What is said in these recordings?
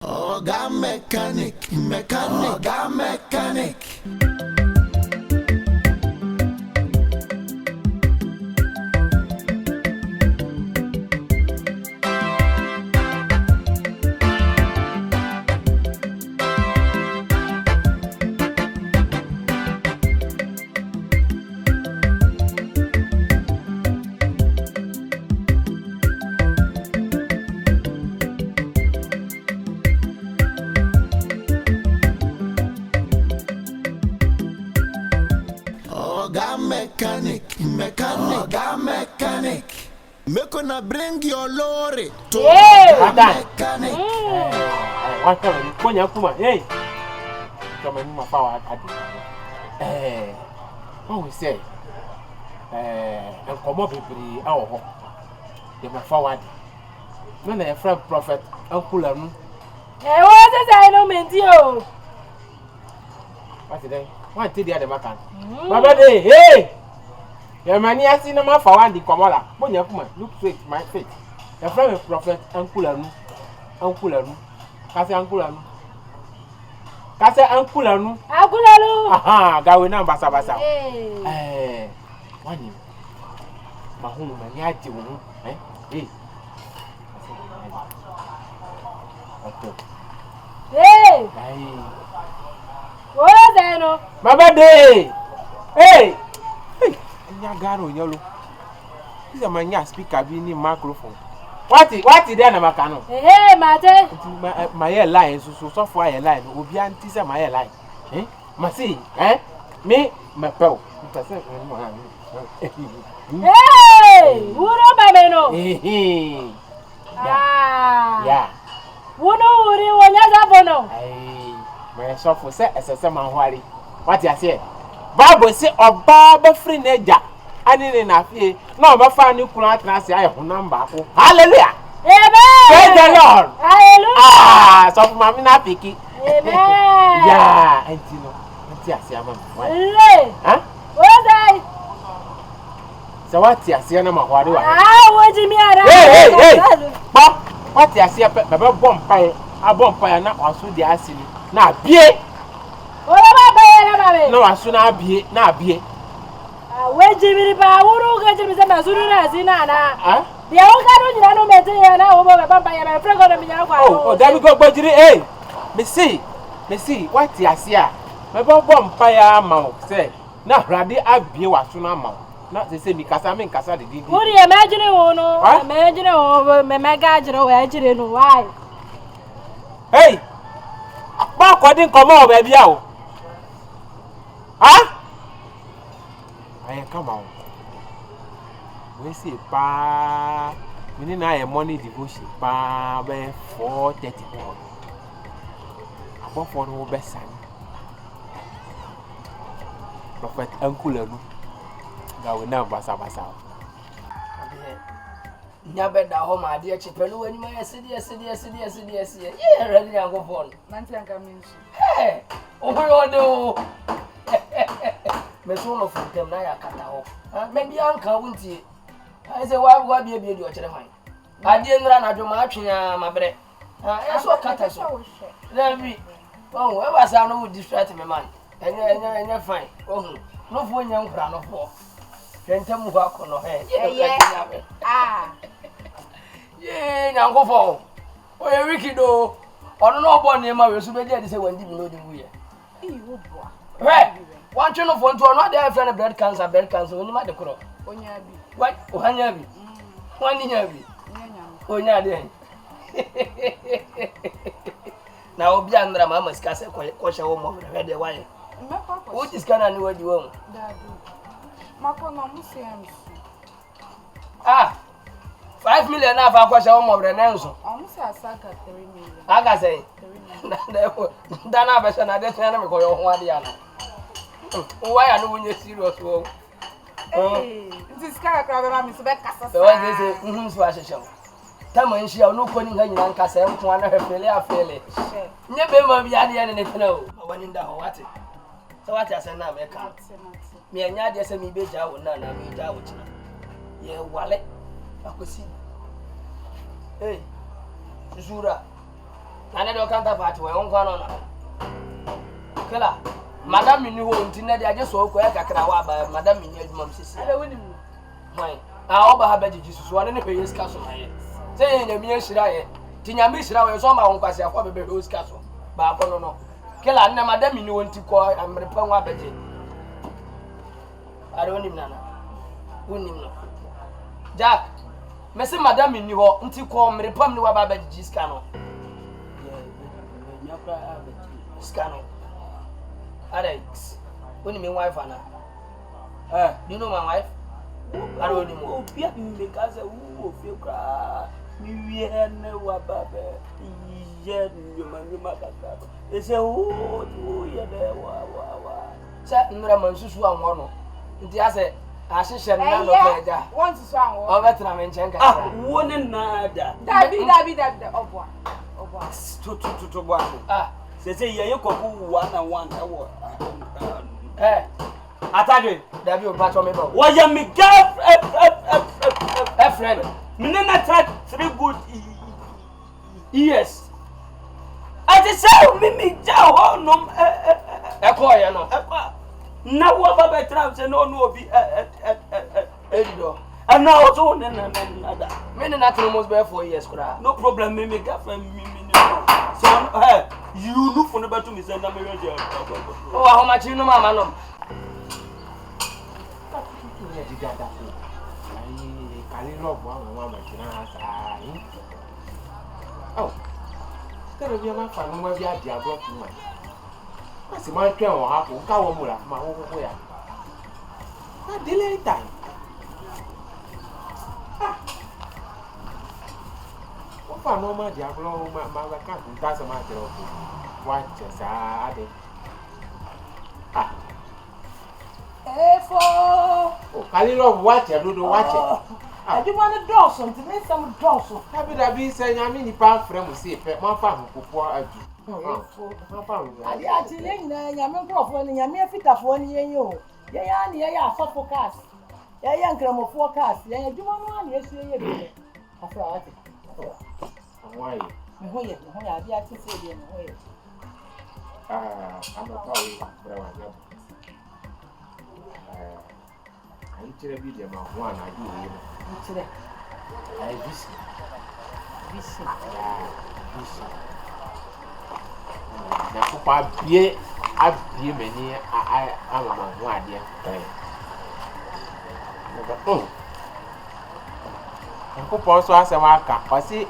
OGA mechanic. OGA mechanic. OGA mechanic. Make gonna bring your lorry to OGA mechanic. What come on, hey. Come on, my power. What we say? And come up with the hour. They my forward. When a friend prophet, Nkulenu. Eh, what is I no mean you? What today? What did the other man? My body, hey! Your money has seen a man for one, the Kamola. When you come, look straight, my face. The friend prophet, Nkulenu. Kase Nkulenu. Aha, gawe na basa. Wani. Mahunu mani ati wo. Hey. Hey. What is that no? Baba day. Hey. Nya garo nyolo. This is my speaker be ni microphone. What is there na makano? Hey, mate. My line so for your line. Obi anti say my line. Masi, me my pal. Hey, wuro babeno. Yeah. Wono uri wonya zabono. My so for say esese man hwari. What you say? Bible say oba ba free nature. Ani na fie. Na oba fa ni kunu atena se aye honam ba ko. Hallelujah. Amen. Praise the Lord. Hallelujah. So for mama na piki. Amen. Yeah, antino. Anti asia mama. Huh? What is so what you asia na mahwari wa. What you mean? Hey. Ba, what you asia pe baba bompai, a bompai na asu di asini. Na bie. No asu na bie. Wejibiri ba wuru ga jimi sama suru na sina na. Dia o ka no nyina no mete ya na o ba papa ya na frego na minya kwa. Oh, that we go gbojiri eh. Me see, what you asia. Me bompai ya ma say. Na rade abie wasu na ma. Na say mi kasa de di. Uri imagine wo no. Imagine wo me mega jiro we jire no why? Hey. Ba ko din komo ba bia o. I come on. We see pa. We need na money devotion pa be 4:30. Abo for no be san. Prophet Nkulenu. Gawe na basa. Nyabe da ho ma de chepelu ani ma sidi. Ye ready na go phone. Nanti anka minsu. Hey, oyo de o. Me so no funtem na ya kata ho. Me bi anka wunti. I say wa bi di o chere hwan. Ade nra na dwoma atwea mabre. E so kata so. Levi. Oh, we was no distract me man. Enye fine. Oh, no fu nya nkura no fo. Kentem ho akono he. Ye nya nkofo. O ye wiki do. Ono no obo ne ma we so be dey say wandi bi no di wu ye. Wo boa. Hey, one chino for nto no dey friend blood cancer oni ma de kro. Onya bi. What? Ohanya bi. Wani nya bi. Onya de. Na obi andra mama skase ko she wo mo be de why. Wo diskana ni wadi wo. Dadu. Makono musem. 5 million na fa ko she wo mo be na nso. Omusi asaka 3 million. Aga say. Na na be se na de tena me ko yo ho ade ya na. Why are no one serious wo? This guy crowd around me so be kasa. So what they say, so asesha. Tama nshi ya no ko ni nyina nkasa nko ana hwefele. Nye be ma bi ade ya ne tena o. Wani nda ho wate. So what ase na me ka. Me anya de se me be ja wo na me ja wo china. Ye wale akosi. Hey. Susura. na do counterpart we won kwa no na kala madam ni ho ntina de aje so ko e kakra wa ba madam ni adwuma msisi ada woni mu hwan a oba ha beji Susu wane ne peye ska so maye say nya mi nhira ye ti nya mi nhira we so ma won kwase afọ bebe ho ska so ba ko no kala na madam ni ho nti ko amre pa nwa beji ada woni nana woni no Jack mesi madam ni ho nti ko mre pam ni wa ba beji ska no nya pra abeji ska no Alex, when you mean wife, Anna? Do you know my wife? I don't know. Because who feel cry. You never, Baba. Yet, you mother. They say, oh, you're there. Set Nraman Susu and one. The say, I should share another. Want to song or better than Chenka. Ah, one another. That be of one. To one. Ah. Say you could 1 and 1 Atadwe, that you patch on me. Why you me girl a friend? Minna tried 3 good years. I just say me jaw no Echo, no. Now what Baba traps and no be Edido. And now also another. Many not almost bear 4 years, no problem, me girlfriend me. So you look for the to me send oh, how much you know, Mamma? No. Oh, there will be my family where we are dear brought to my. I see my train or half of Kawamura, my own way. Not delay time. What no my dear, my can't pass a matter of what just oh, Kalilo, watch it, do watch it. I do want to draw something, make some draw so. Happy that be saying, I mean, the park from see if my family could pour out you. I actually, I'm for one, I'm a fit of 1 year. Yeah, forecast. Yeah, young grammar forecast. Yeah, do one, yes, I thought. Why? I be at to say, I'm not calling, but I was I need to be the amount one I do. I visit. Now, Papa, be many. I am a one idea. Uncle Paul as a marker, or see,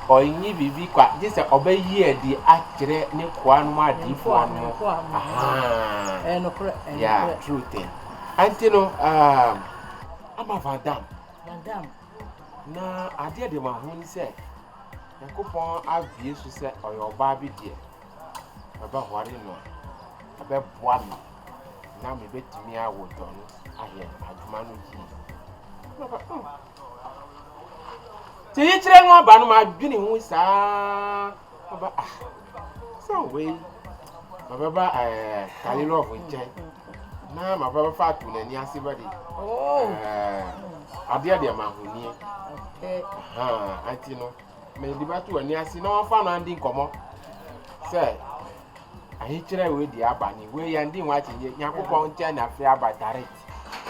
or in ye be quite just obey ye the accurate one more deep one. Yeah, true thing. And you know, I'm a Vandame. Now, I did the man who said, the coupon I've used to say, or your Barbie dear. About what you know. About one. Now, me bet me I would done. I hear a man with you. You train one by my beginning with some way. Baba, I love with Jen. Now, my brother fat to the near body. Oh, I dear dear man who near. I know. May the battle and near see no fun and didn't come up. Say, I hit you with the Abani, where you and didn't watch it. Yankupon China fair by direct.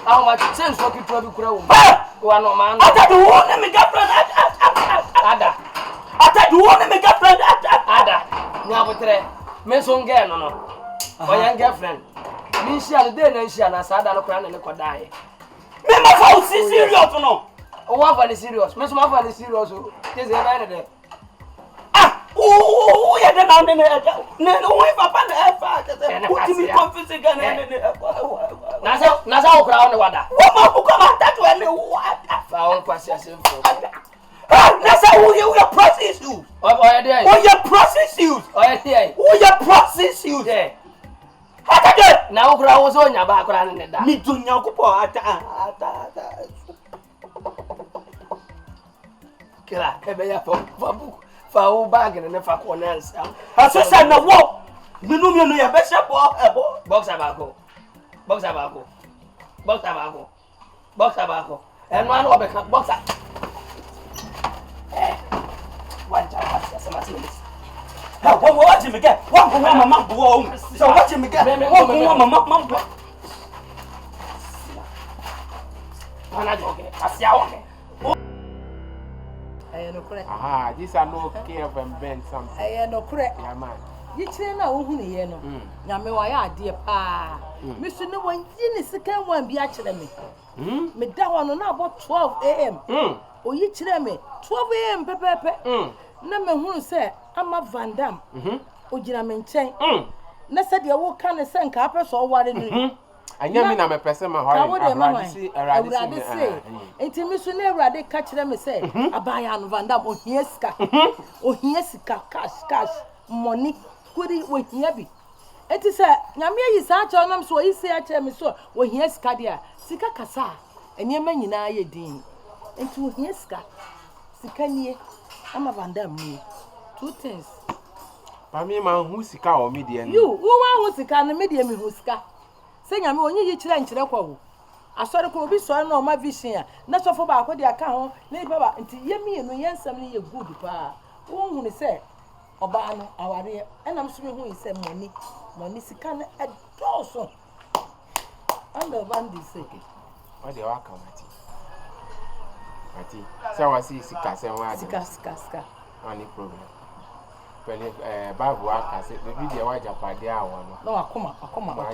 How much sense for people to grow? One man, I thought you want to make a friend. Ada. I thought you want to make a friend. Ada. Now, with the Mason girl, no. My young girlfriend. Misha, the day, and she and I sat down and the could die. Remember how serious or no? Oh, what is serious? Miss Maffa is serious. There's a man there. Ah, oh, yeah, then I'm in the no way, Papa, put me confused again. Nasa crown the water. What who come out that way? What? Found questions. That's how you process you. Oh, your process you. Oh, your process you there. Now, I was on your background in that. Me to Nyakupo. Killer, for bargain and if I can answer. I said, no, walk. You know, your best box tobacco. Box tobacco. Box tobacco. Box tobacco. And one of the boxer. One child has some What you get? What mama? So what you get? What mama? These are no care of and something. I no correct. Yeah, man. You train a woman here, no. Yammy, dear pa. Mr. No one, you second one be actually me. Me that one on about 12 a.m. Oh, you tell me 12 a.m. Pepe. No man who say I'm a Vandame. Oh, Jina maintain. Na said you walk can send carpets or what in I never know my person, my heart. I would rather say, until Miss Never catch them and say, I buy an Vandame or Hieska. Oh, Hieska, cash, money, goody with Yabi. It is a Yamia is such on them, so he say, I tell me so, when Hieska, dear, Sika Casa, and your man in I dean. And to Hieska, Sikanye, I'm a Vandame. 2 things. I mean, my who's or median. You, who was the kind of medium who'ska? Say, I'm only each lunch. I saw the Kobe so I know my vision. Not so for back with the account, neighbor, until you mean no yen some year good pa. Who say, Obano, our dear, and I'm swimming who is said money, Sican at Dawson. Under Vandy say, what do you welcome, Matty? So I see Sika, Sika, any problem. Babu aka say maybe the waja pade awon no akoma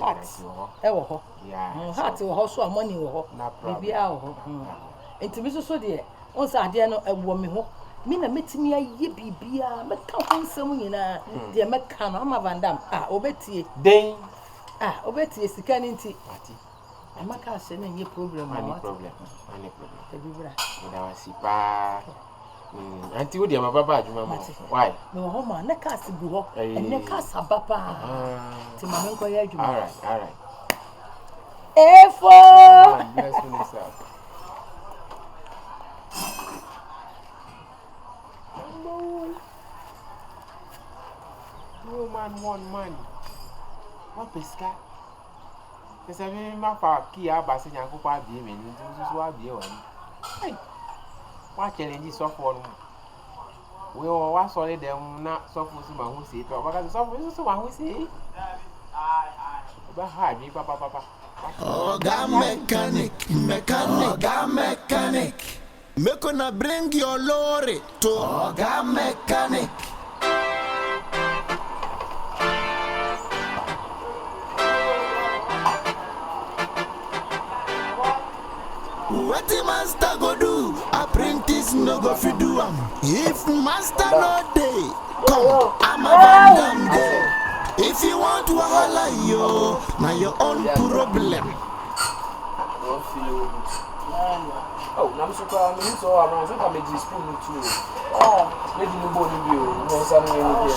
heart e wo ho yeah heart wo ho so money wo ho bibi a wo ho enti bi so de on sa ade no ewo me ho mi na metimi aye bibia meka ho nsem nyina de meka no ama Vandame obetie den obetie sika ni nti amaka se na nye problem any problem ebibra da wasi pa Auntie, what do you have about you, Mamma? Why? No, Homa, ne cast go, and ne cast a papa. To my uncle, all right. Bless yourself. No man, one man. What pesca? There's a very mapa key up by saying, I go by the evening, this is what you want. What challenge so for we all was solid them not so for someone who say to because someone who say but hi me papa Oga mechanic me gonna bring your lorry to Oga mechanic. What the master go do? Apprentice no go fi do am. If master no day, come, I'm a Vandame day. If you want wahala yo, now your own problem. Oh, I'm so proud of so around. So I'm a spoon too. Oh, maybe no body view. No, something in here.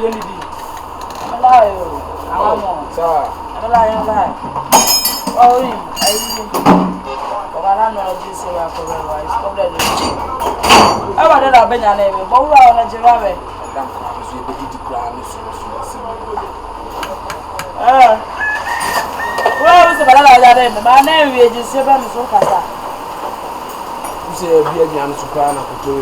You need. I'm alive. I'm sorry. I'm alive. Oh, I don't know this is a problem. Stop that. I want to have a name, but we are on a Java. Well, it's a my name is just 7 so fast. You say, be a young soprano to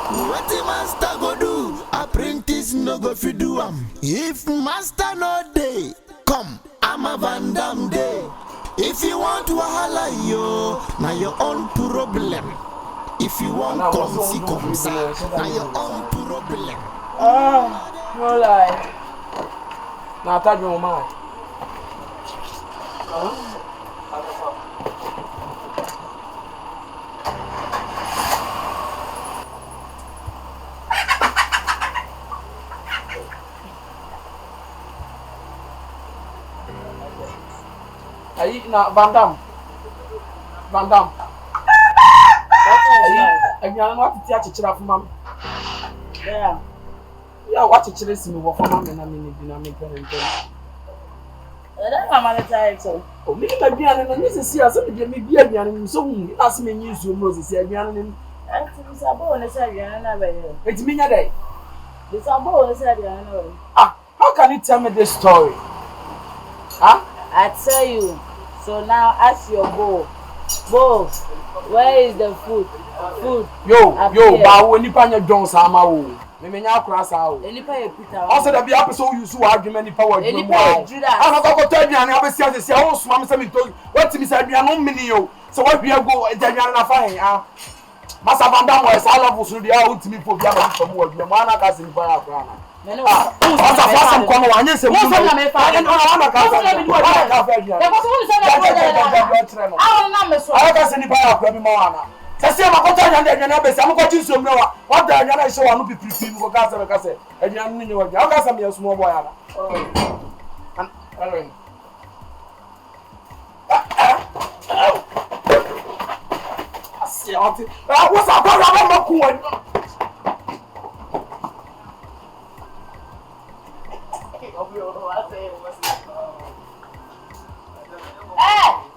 what the master go do? Apprentice no go fi do am. If master no day, come, I'm a Vandame day. If you want wahala yo, now your own problem. If you want come now your own problem. No lie. Now Atadwe man. Ayi na Vandame. Ayi, what is your chichira for mama? Yeah, what chichira is me for mama na me na me parent. That mama tell so. Oh, me na bia na me see as me me bia bia na so hu. As me nyi so mo see bia na. Anti mi sabo na say bia na be. Eti me nya dai. The sabo na say bia na. How can you tell me this story? Huh? I tell you. So now ask your bow. Where is the food? Food. Yo, ba wo nipa nya John sama wo. Me menya akura sa wo. Nipa ye Peter. Also da bia person use wo adwuma nipa wo adwuma. Nipa Judas. Ana ko to aduane abesi asesi wo suma me se me to. What me say aduane mmini yo. So what we go aduane na fa hen ah. Masa Vandame was all of us dia wo timi po bia ba from wo adwuma. Mo ana ka se nipa akura na. Mene wa fasam ko no anye se mo na me fa ana ana ka fa aduane. Ya ko so ni se na na me so ana ka se nipa akura bi mo ana. Sase makoto anyanda anyana besi amukoti nsomre wa wada anyana isho wa no pipiripi mu ko ka se anyana ni nyewa ja ka se me small boy ala alone asiati wo sa ko ra mo ku wa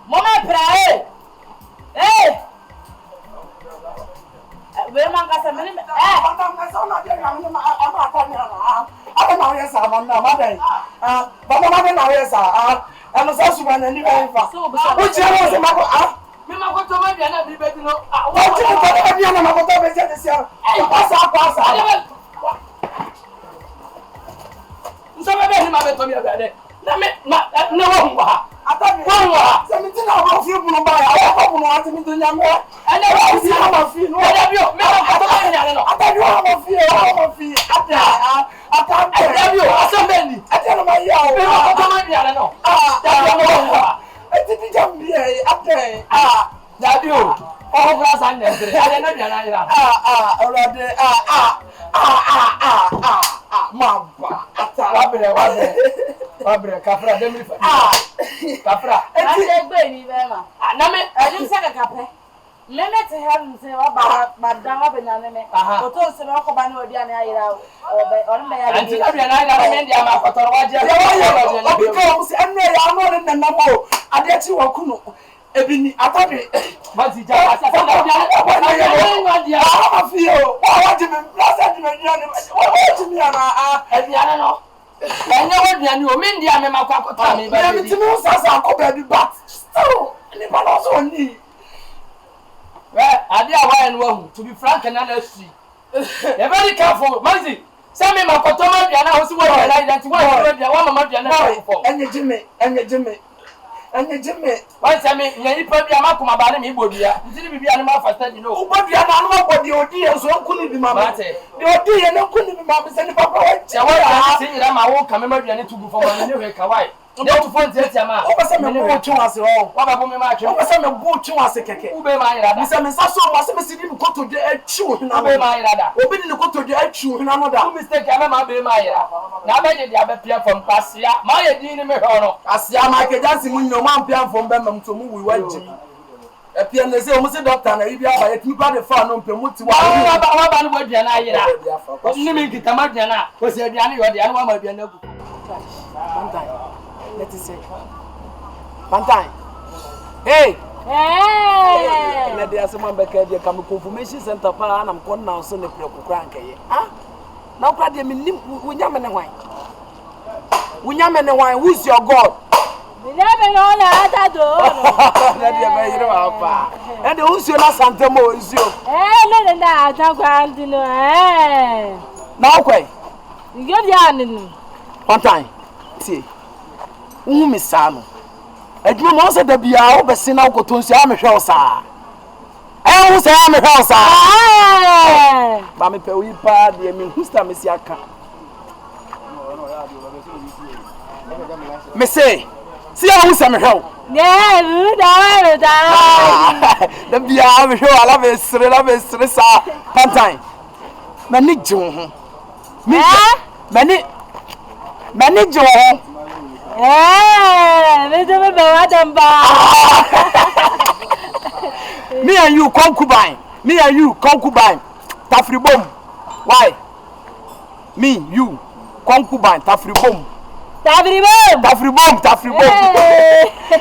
mama pra Where man got some minute? Vandame so na dey na ma ata ni ana ata na we sa man na ma dey Vandame na we sa eno so su na ni we fa o je wo se ma ko Me ma ko to ma bia na bi be no o je ko to bia na ma ko to be je de sia pasa nso be be ni ma be to mi bia de na me na wo ngwa Atadwe wa se mi ti na ba fi bu no ba ya ko bu no ati mi to nya me ene wa si na ma fi no da bi o me ma ko to nya no Atadwe wa ma fi Atadwe o aso be ni ati no ma ya o me ma ko to ma bia no da bi o mo ati ti jam bi ate da bi o o bra san ne sere ade na bia na ira orade ma ba ata wa bre kafra de mi fa kafra ati egbe ni be ma na me adi se ka kape meme te hem se wa ba dan wa be nyane me o to se me ko ba ni odi ani ayira o be ya anti na bia na ira me ndia ma kotoro wa je o bi ko se enu ya no ne na mo ade ti wa kunu ebi ni Atadwe ba ti ja asa se na bia na dia ma fi o wa ji me blasa ji me nyane wa ji mi ana aduane no enye wo aduane o me ndia me ma kwa kotoro me ba bi ti mo sasa ko ba bi but still ni ba no so ni ade a wa en wa to be frank na na si e very careful manzi say me ma kotoro ma aduane ho si wo aduane identity wo aduane wa mama aduane for enye jime why say me nyi pa bia makoma ba ne me bodua ntini bibia ne ma fasta di no ubodua na no bodi odi enso nkunu bi ma mate de odi ye na nkunu bi ma be se ni papa wa che wa ya se nyira ma wo kame ma aduane tugu fo ma ne we ka wai de to fon tie ma o ba se me bo tun ase o wa ba bo me ma twe o ba se me bo tun ase keke ube ma yira da mi se me sa so ma se me sidi mi koto de achi o hina ube ma yira da obi ni koto de achi o hina no da u mistake ya ma be ma yira na ba je dia be pia fam pasia ma ye din ni me ho no asia ma ke jansi mu nyo ma mpia fo mbe mam to mu wi wa jimi e pia na se o mu se doctor na ibi aba ye timi pa de fa no mpe mu ti wa ba no aduane ayira ni mi nkita ma aduane a o se aduane yo de anu wa ma aduane agu Pantang. Let us say. Pantang. Hey. Na dia se man beka dia kam confirmation center pa na mko na so ne prekukura nkaye. Na ukra dia minim wunya me ne hwan. Who's your God? Me never know la Atadwe. Na dia me yire wa pa. And the who's your na santemo is you. Le na Atadwe andino Na okwai. Yo dia ninu. Pantang. See. Me sa no adwuma mo se da bia wo bese na wo tonsu a me hwe wo sa wo se a me hwe wo sa ba me pe wi pa de me husta me si aka me say si a wo se me hwe da bia me hwe ala be sre sa Pantang mani ji wo ho mani ji wo ho me do me wadamba. Me and you concubine. Tafribom. Why? Me, you, concubine, tafribom.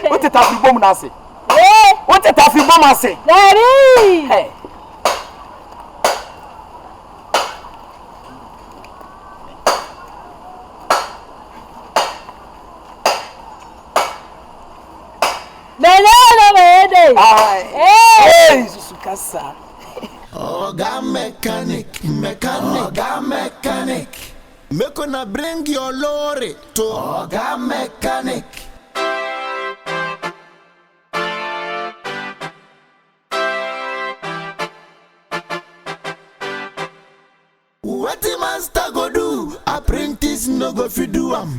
What the tafribom na say? What the tafribom na say? Hey. Hey, kasa. Oga mechanic. Oga mechanic. Make una bring your lorry to Oga mechanic. What the master go do? Apprentice no go fi do am.